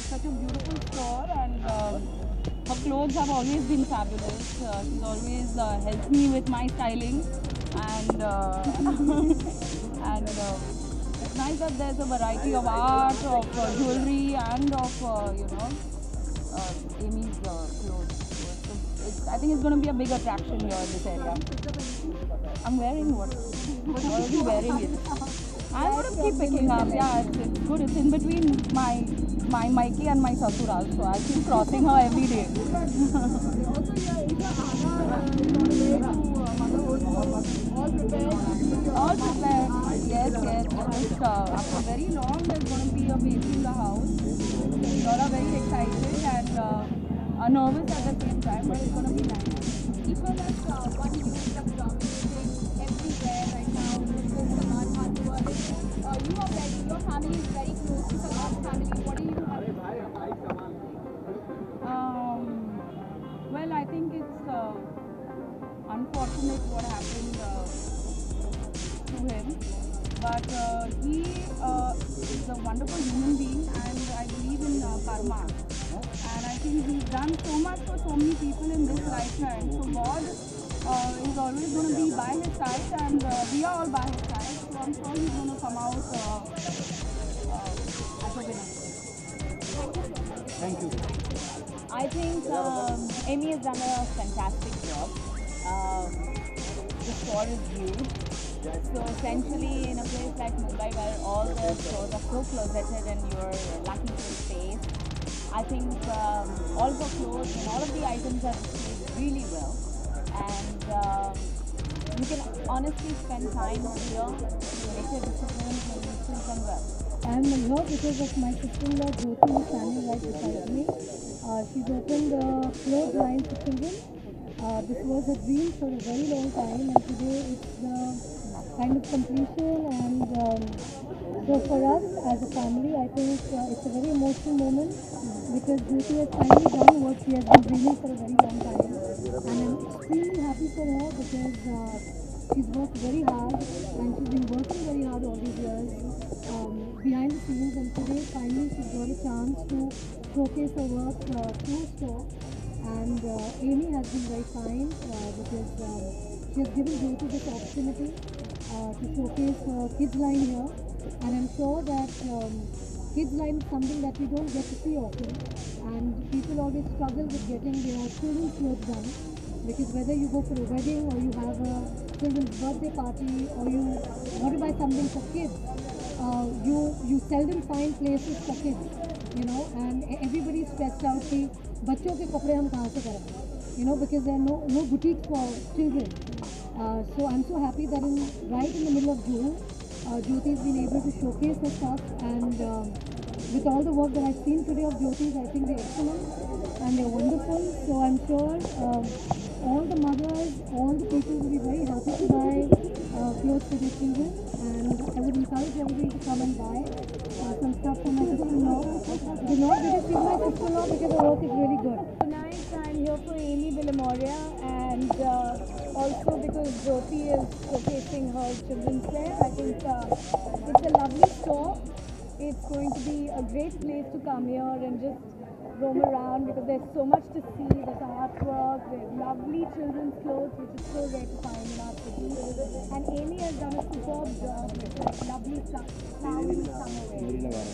Such a beautiful store, and her clothes have always been fabulous. She's always helped me with my styling, and and it's nice that there's a variety of art, of jewelry, and of Amy's clothes. I think it's going to be a big attraction here in this area. I'm wearing what? I'm already wearing it. I'm going to keep picking up. Yeah, it's good. It's in between my Maiki and my Sasural, so I'll keep crossing her every day. All prepared. Yes, yes. Just after very long, there's going to be a baby in the house. We all are very excited and are nervous at the same time, but it's going to be nice. Even as one unit of dominating everywhere right now, Samad Hardware, you are ready, your family is very close to Samad's family. What do you have to say? Well, I think it's unfortunate what happened to him, but he is a wonderful human being, and I believe in karma. And I think he's done so much for so many people in this lifetime. So God is always going to be by his side, and we are all by his side. So I'm sure he's going to come out as a winner. Thank you. I think Amy has done a fantastic job. The store is huge. So essentially in a place like Mumbai where all the stores are so closeted and you're lacking for space, I think all of the clothes and all of the items are displayed really well. And you can honestly spend time over here to make your decisions and still come well. I'm here because of my sister-in-law Jyoti is standing right beside me. She's opened a clothes line for children. This was a dream for a very long time, and today it's the kind of completion. And so for us as a family, I think it's a very emotional moment because Jyoti has finally done what she has been dreaming for a very long time. And I'm extremely happy for her because she's worked very hard and she's been working very hard all these years behind the scenes, and today finally she's got a chance to showcase her work through a store. And Amy has been very kind because she has given Jyoti this opportunity to showcase her kids line here, and I'm sure that kids line is something that we don't get to see often, and people always struggle with getting their children's clothes done, because whether you go for a wedding or you have a children's birthday party or you want to buy something for kids, you seldom find places for kids, and everybody is stressed out कि बच्चों के कपड़े हम कहाँ से करें, because there are no boutiques for children. So I'm so happy that right in the middle of June, Jyoti has been able to showcase her stuff, and with all the work that I've seen today of Jyoti's, I think they're excellent and they're wonderful. So I'm sure all the mothers, all the people will be very happy to buy clothes for their children, and I would encourage everybody to come and buy some stuff for my sister-in-law. Do not visit my sister-in-law because the work is really good. Tonight I'm here for Amy Villamoria, and also because Jyoti is showcasing her children's wear. I think it's a lovely store. It's going to be a great place to come here and just roam around because there's so much to see. There's artwork, there's lovely children's clothes which is so rare to find in our city. And Amy has done a superb job with like lovely flowery summer wear.